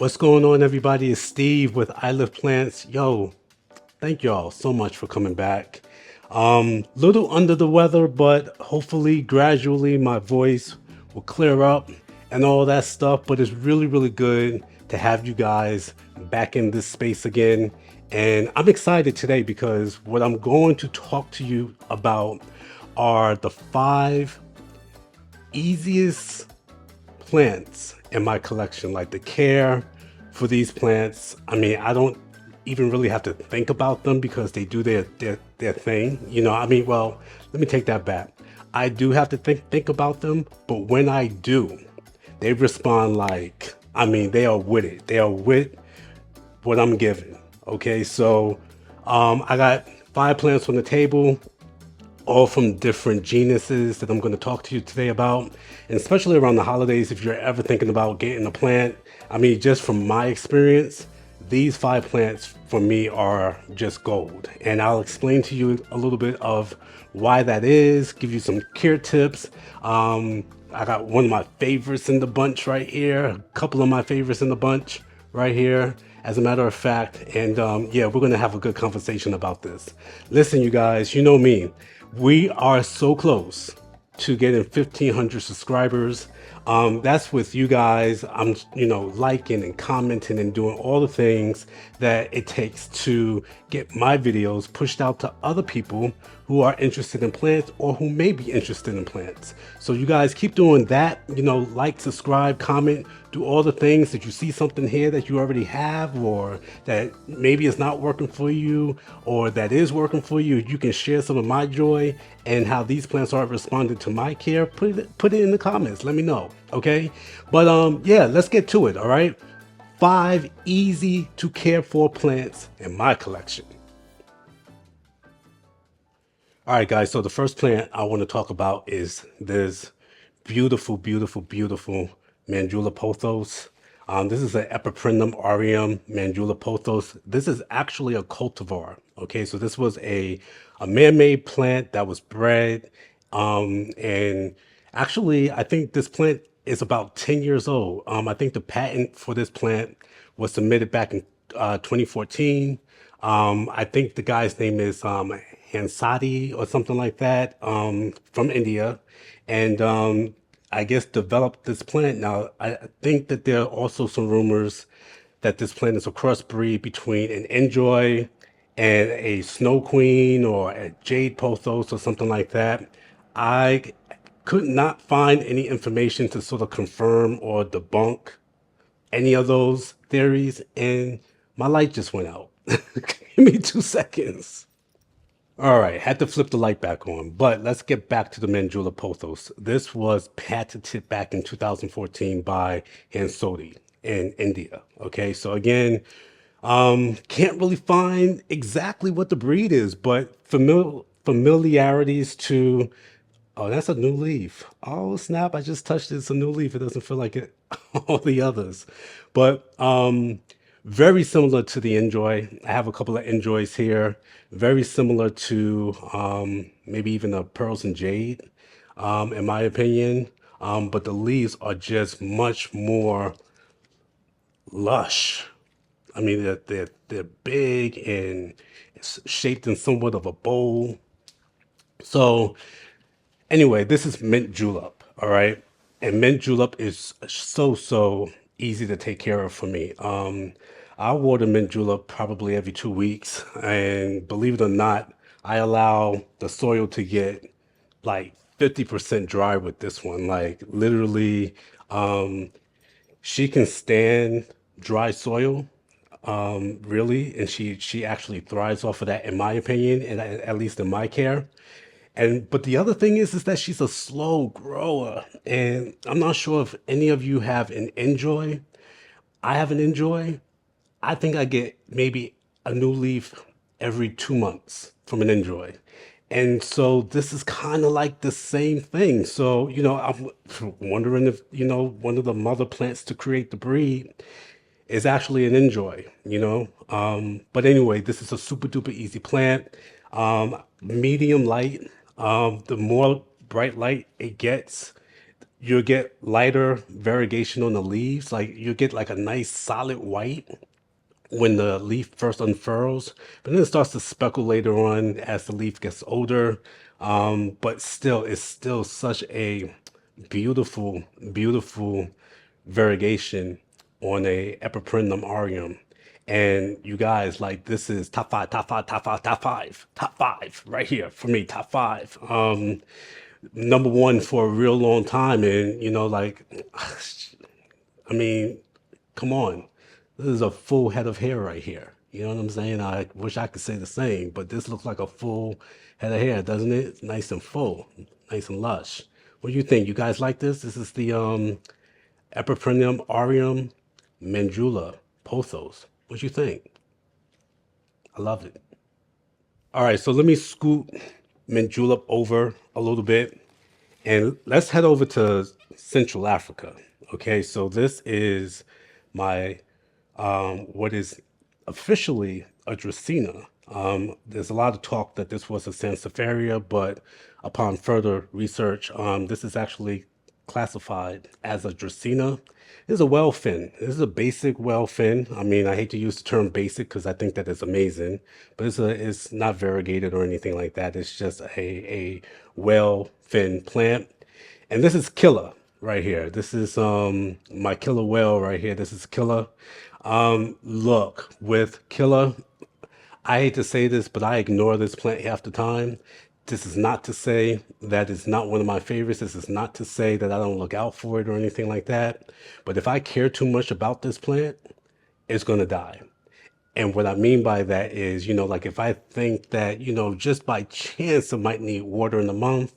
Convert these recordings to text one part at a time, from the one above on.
What's going on, everybody? It's Steve with I Live Plants. Yo, thank y'all so much for coming back. Little under the weather, but hopefully gradually my voice will clear up and all that stuff. But it's really, really good to have you guys back in this space again. And I'm excited today because what I'm going to talk to you about are the 5 easiest plants in my collection, like the care for these plants. I mean, I don't even really have to think about them because they do their thing. Well, let me take that back. I do have to think about them, but when I do, they respond like, I mean, they are with it. They are with what I'm given. Okay, so I got 5 plants on the table, all from different genuses that I'm going to talk to you today about. And especially around the holidays, if you're ever thinking about getting a plant, I mean, just from my experience, these 5 plants for me are just gold. And I'll explain to you a little bit of why that is, give you some care tips. I got one of my favorites in the bunch right here, a couple of my favorites in the bunch right here, as a matter of fact. And yeah, we're going to have a good conversation about this. Listen, you guys, you know me. We are so close to getting 1,500 subscribers. That's with you guys. I'm, liking and commenting and doing all the things that it takes to get my videos pushed out to other people who are interested in plants or who may be interested in plants. So you guys keep doing that, like, subscribe, comment, do all the things that you see something here that you already have or that maybe is not working for you or that is working for you. You can share some of my joy and how these plants are responding to my care. Put it in the comments. Let me know. Okay. But yeah, let's get to it. All right. 5 easy to care for plants in my collection. All right, guys. So the first plant I want to talk about is this beautiful, beautiful, beautiful Manjula Pothos. This is an Epipremnum aureum Manjula Pothos. This is actually a cultivar. Okay, so this was a man-made plant that was bred. And actually, I think this plant is about 10 years old. I think the patent for this plant was submitted back in 2014. I think the guy's name is Hansadi or something like that, from India. And I guess developed this plant. Now, I think that there are also some rumors that this plant is a crossbreed between an enjoy and a snow queen or a jade pothos or something like that. I could not find any information to sort of confirm or debunk any of those theories, and my light just went out. Give me 2 seconds. All right, had to flip the light back on, but let's get back to the Manjula Pothos. This was patented back in 2014 by Hansodi in India. Okay, so again, can't really find exactly what the breed is, but familiarities to. Oh, that's a new leaf. Oh, snap! I just touched it. It's a new leaf. It doesn't feel like it all the others, but very similar to the enjoy. I have a couple of enjoys here. Very similar to maybe even a pearls and jade, in my opinion. But the leaves are just much more lush. I mean, they're big and it's shaped in somewhat of a bowl. So anyway, this is mint julep, all right? And mint julep is so easy to take care of for me. I water mint julep probably every 2 weeks, and believe it or not, I allow the soil to get like 50% dry with this one. Like literally, she can stand dry soil, really, and she actually thrives off of that, in my opinion, and at least in my care. And but the other thing is that she's a slow grower, and I'm not sure if any of you have an enjoy. I have an enjoy. I think I get maybe a new leaf every 2 months from an enjoy. And so this is kind of like the same thing. So, I'm wondering if, one of the mother plants to create the breed is actually an enjoy, But anyway, this is a super duper easy plant. Medium light. The more bright light it gets, you'll get lighter variegation on the leaves. Like you get like a nice solid white when the leaf first unfurls, but then it starts to speckle later on as the leaf gets older. But still, it's still such a beautiful, beautiful variegation on a Epipremnum aureum. And you guys, like, this is top five, top five, top five, top five, top five right here for me, top five. Number one for a real long time. And, like, I mean, come on. This is a full head of hair right here. You know what I'm saying? I wish I could say the same, but this looks like a full head of hair, doesn't it? It's nice and full, nice and lush. What do you think? You guys like this? This is the Epipremnum aureum Manjula Pothos. What you think? I love it. All right, so let me scoot Manjula over a little bit and let's head over to Central Africa. Okay, so this is my what is officially a Dracaena. There's a lot of talk that this was a Sansevieria, but upon further research, this is actually classified as a Dracaena. This is a whale fin. This is a basic whale fin. I mean, I hate to use the term basic because I think that is amazing, but it's not variegated or anything like that. It's just a whale fin plant. And this is killer right here. This is my killer whale right here. This is killer. Look, with killer, I hate to say this, but I ignore this plant half the time. This is not to say that it's not one of my favorites. This is not to say that I don't look out for it or anything like that. But if I care too much about this plant, it's going to die. And what I mean by that is, like if I think that, just by chance it might need water in a month,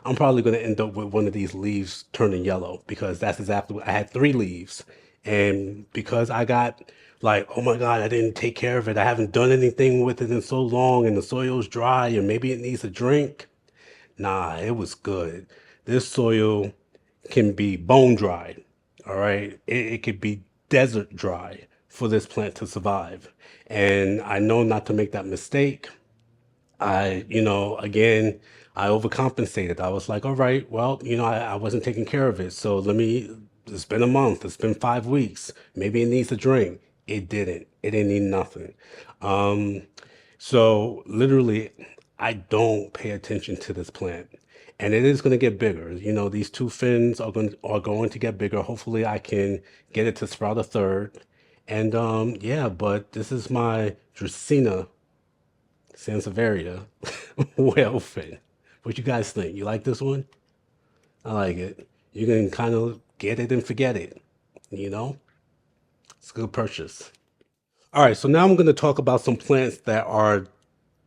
I'm probably going to end up with one of these leaves turning yellow because that's exactly what I had, 3 leaves. And because I got like, oh my God, I didn't take care of it. I haven't done anything with it in so long and the soil's dry and maybe it needs a drink. Nah, it was good. This soil can be bone dry. All right. It could be desert dry for this plant to survive. And I know not to make that mistake. Again, I overcompensated. I was like, all right, well, I wasn't taking care of it. So it's been a month, it's been 5 weeks. Maybe it needs a drink. It didn't. It didn't need nothing. Um, so literally, I don't pay attention to this plant. And it is going to get bigger. These 2 fins are going to get bigger. Hopefully I can get it to sprout a third. And yeah, but this is my Dracaena Sansevieria whale fin. What you guys think? You like this one? I like it. You can kind of get it and forget it. You know, it's a good purchase. All right, so now I'm going to talk about some plants that are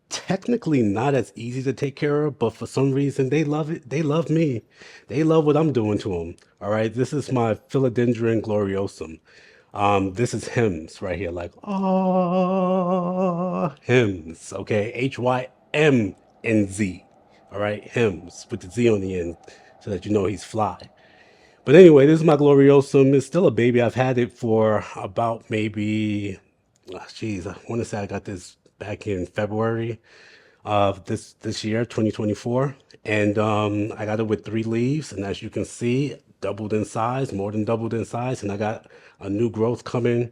technically not as easy to take care of, but for some reason they love it. They love me. They love what I'm doing to them. All right, this is my Philodendron Gloriosum. This is hymns right here, like hymns. Okay, HYMNZ. All right, hymns with the Z on the end, so that you know he's fly. But anyway, this is my Gloriosum. It's still a baby. I've had it for about maybe, geez, I want to say I got this back in February of this year, 2024, and I got it with 3 leaves, and as you can see, doubled in size, more than doubled in size, and I got a new growth coming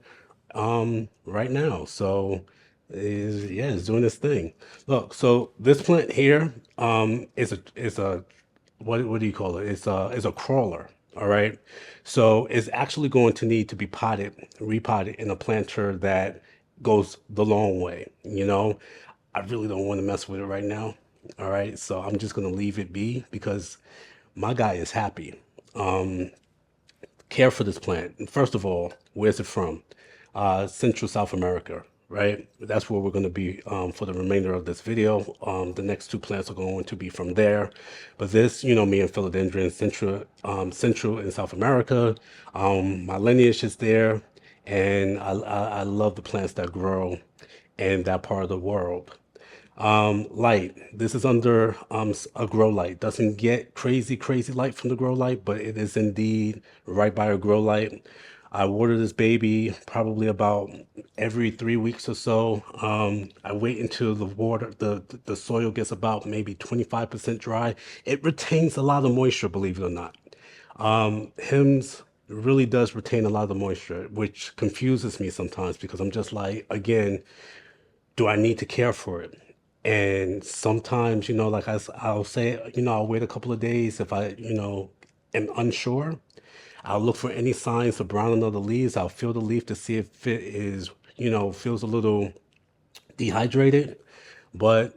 right now. So yeah, it's doing this thing. Look, so this plant here is a what do you call it? It's a crawler. All right. So it's actually going to need to be repotted in a planter that goes the long way. I really don't want to mess with it right now. All right. So I'm just going to leave it be because my guy is happy. Care for this plant. And first of all, where's it from? Central South America, right? That's where we're going to be for the remainder of this video. The next 2 plants are going to be from there. But this, me and philodendron, Central and South America. My lineage is there, and I love the plants that grow in that part of the world. Light. This is under a grow light. Doesn't get crazy light from the grow light, but it is indeed right by a grow light. I water this baby probably about every 3 weeks or so. I wait until the soil gets about maybe 25% dry. It retains a lot of moisture, believe it or not. Hims really does retain a lot of the moisture, which confuses me sometimes because I'm just like, again, do I need to care for it? And sometimes, like I'll say, I'll wait a couple of days if I, am unsure. I'll look for any signs of browning of the leaves. I'll feel the leaf to see if it is, feels a little dehydrated. But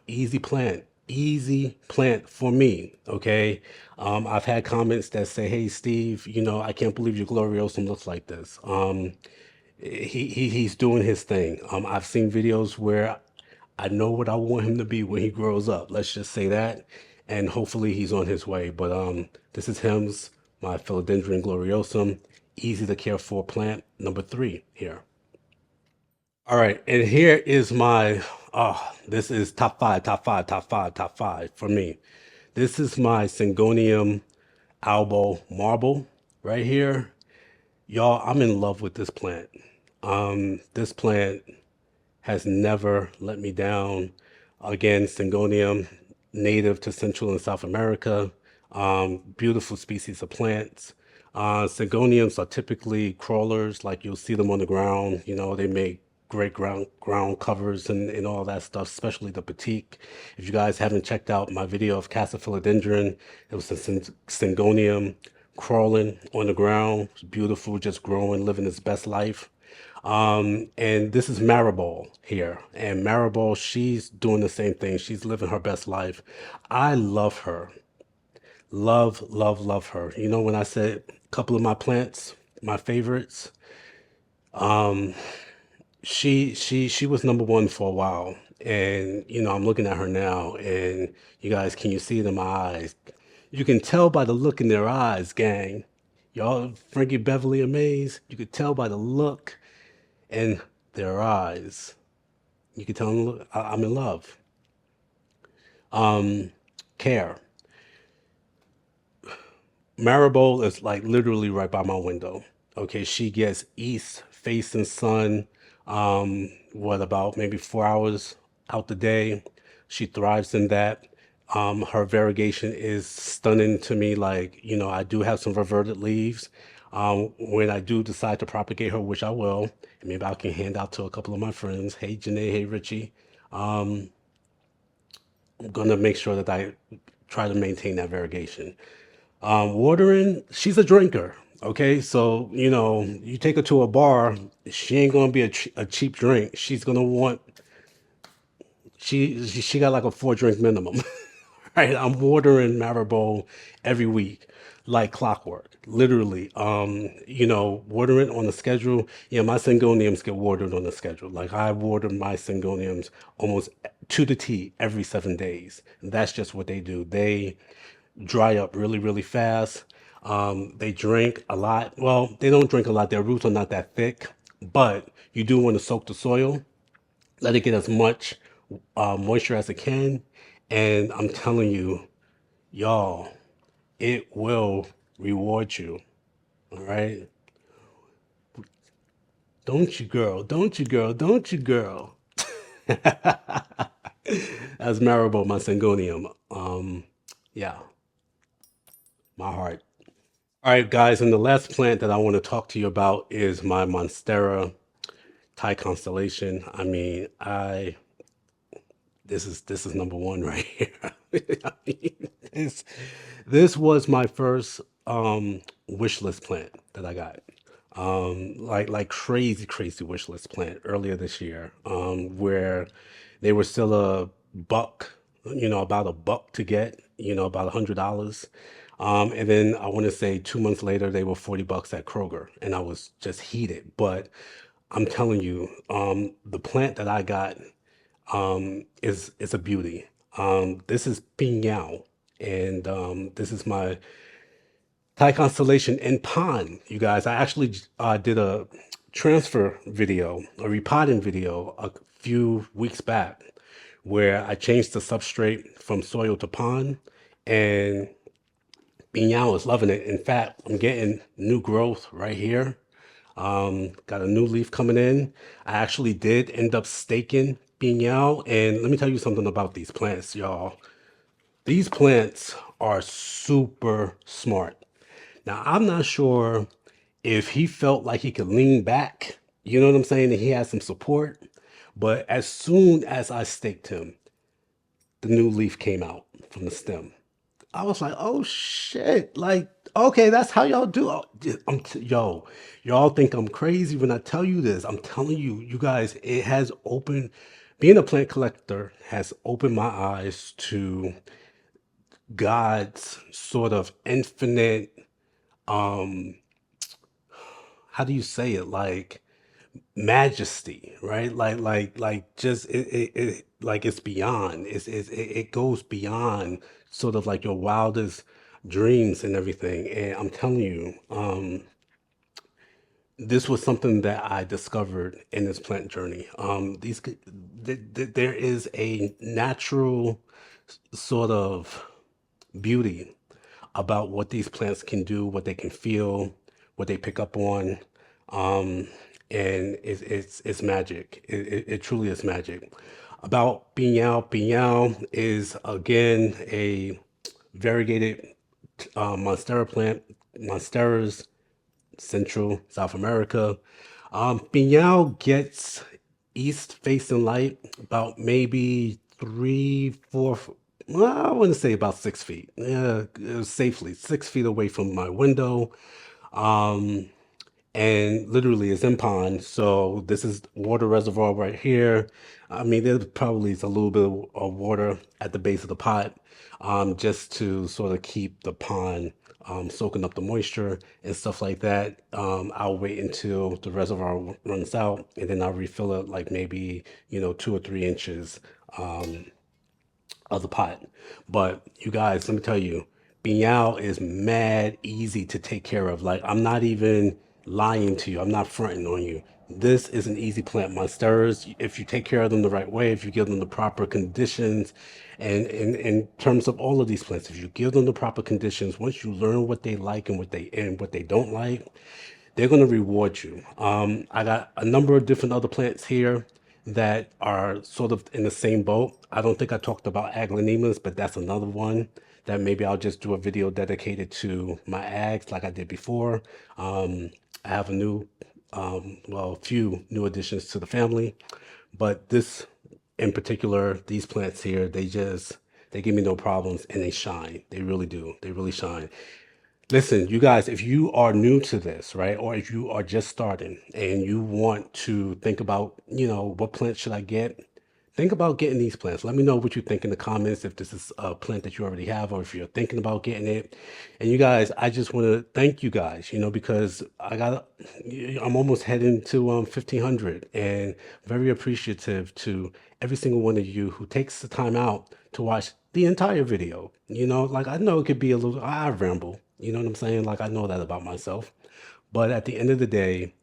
easy plant for me. Okay. I've had comments that say, "Hey, Steve, I can't believe your Gloriosum looks like this." He's doing his thing. I've seen videos where I know what I want him to be when he grows up. Let's just say that, and hopefully he's on his way. But this is him's my Philodendron Gloriosum, easy to care for plant number 3 here. All right, and here is my, this is top five, top five, top five, top five for me. This is my Syngonium Albo Marble right here. Y'all, I'm in love with this plant. This plant has never let me down. Again, Syngonium, native to Central and South America. Beautiful species of plants. Syngoniums are typically crawlers, like you'll see them on the ground. They make great ground covers and all that stuff, especially the petite. If you guys haven't checked out my video of Casa Philodendron, it was a Syngonium crawling on the ground. It's beautiful, just growing, living its best life. And this is Maribel here. And Maribel, she's doing the same thing. She's living her best life. I love her. Love, love, love her. When I said a couple of my plants, my favorites, she was number one for a while. And I'm looking at her now, and you guys, can you see it in my eyes? You can tell by the look in their eyes, gang. Y'all, Frankie Beverly and Maze, you could tell by the look in their eyes. You can tell them, look, I'm in love. Care. Maribel is like literally right by my window. Okay, she gets east facing sun. What about maybe 4 hours out the day? She thrives in that. Her variegation is stunning to me. Like, I do have some reverted leaves. When I do decide to propagate her, which I will, and maybe I can hand out to a couple of my friends. Hey, Janae, hey, Richie. I'm gonna make sure that I try to maintain that variegation. Watering, she's a drinker. Okay, so you take her to a bar, she ain't gonna be a cheap drink. She's gonna want she got like a 4 drink minimum. Right, I'm watering Maribel every week, like clockwork, literally. Watering on the schedule. Yeah, my Syngoniums get watered on the schedule. Like I water my Syngoniums almost to the T every 7 days. That's just what they do. They dry up really, really fast. They drink a lot. Well, they don't drink a lot. Their roots are not that thick, but you do want to soak the soil, let it get as much moisture as it can. And I'm telling you, y'all, it will reward you. All right. Don't you, girl? Don't you, girl? Don't you, girl? That's Maribel, my Syngonium. Yeah, my heart. All right, guys, and the last plant that I want to talk to you about is my Monstera Thai Constellation. I mean, this is number one right here. I mean, this was my first wish list plant that I got. Like crazy wish list plant earlier this year, where they were still a buck, about a buck to get, about $100. And then I want to say 2 months later, they were $40 at Kroger, and I was just heated. But I'm telling you, the plant that I got is a beauty. This is Pinyao, and this is my Thai Constellation in Pond, you guys. I actually did a transfer video, a repotting video a few weeks back where I changed the substrate from soil to pond, and Binyao is loving it. In fact, I'm getting new growth right here. Got a new leaf coming in. I actually did end up staking Binyao, and let me tell you something about these plants, y'all. These plants are super smart. Now, I'm not sure if he felt like he could lean back, you know what I'm saying, and he had some support. But as soon as I staked him, the new leaf came out from the stem. I was like, oh shit, like, okay, that's how y'all do. Yo, y'all think I'm crazy when I tell you this. I'm telling you, you guys, it has opened, being a plant collector has opened my eyes to God's sort of infinite, um, how do you say it? Like majesty, right? Like just like it's beyond. It goes beyond sort of like your wildest dreams and everything. And I'm telling you, this was something that I discovered in this plant journey. There is a natural sort of beauty about what these plants can do, what they can feel, what they pick up on, um, and it's magic. It truly is magic. About Piñao, Piñao is again a variegated Monstera plant. Monsteras, Central South America. Piñao gets east facing light about maybe 3, 4, well, I wouldn't say about 6 feet. Yeah, safely 6 feet away from my window. Um, and literally it's in pond. So this is water reservoir right here. I mean, there's probably a little bit of water at the base of the pot, just to sort of keep the pond soaking up the moisture and stuff like that. I'll wait until the reservoir runs out, and then I'll refill it like maybe 2 or 3 inches of the pot. But you guys, let me tell you, Binyao is mad easy to take care of. Like, I'm not even lying to you. I'm not fronting on you. This is an easy plant. Monsteras, if you take care of them the right way, if you give them the proper conditions, and in terms of all of these plants, if you give them the proper conditions, once you learn what they like and what they don't like, they're going to reward you. I got a number of different other plants here that are sort of in the same boat. I don't think I talked about aglanemas, but that's another one that maybe I'll just do a video dedicated to my ags like I did before. I have a few new additions to the family, but this in particular, these plants here, they give me no problems and they shine. They really do. They really shine. Listen, you guys, if you are new to this, right, or if you are just starting and you want to think about, what plant should I get? Think about getting these plants. Let me know what you think in the comments if this is a plant that you already have or if you're thinking about getting it. And you guys, I just want to thank you guys, because I'm almost heading to 1500 and very appreciative to every single one of you who takes the time out to watch the entire video. Like I know it could be I ramble, you know what I'm saying? Like I know that about myself. But at the end of the day,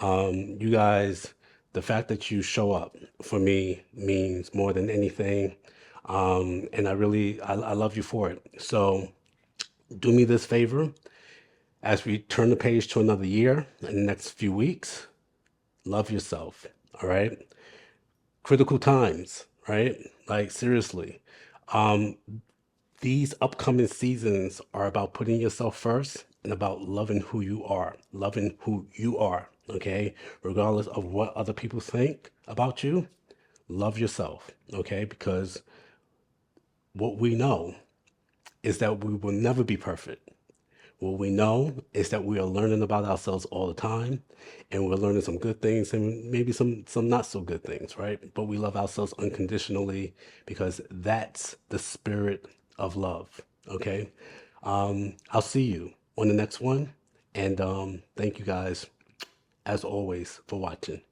you guys, the fact that you show up for me means more than anything. And I love you for it. So do me this favor as we turn the page to another year in the next few weeks. Love yourself. All right. Critical times, right? Like seriously. Um, these upcoming seasons are about putting yourself first and about loving who you are, loving who you are, okay? Regardless of what other people think about you, love yourself, okay? Because what we know is that we will never be perfect. What we know is that we are learning about ourselves all the time, and we're learning some good things and maybe some not so good things, right? But we love ourselves unconditionally because that's the spirit of love. Okay. I'll see you on the next one, and thank you guys as always for watching.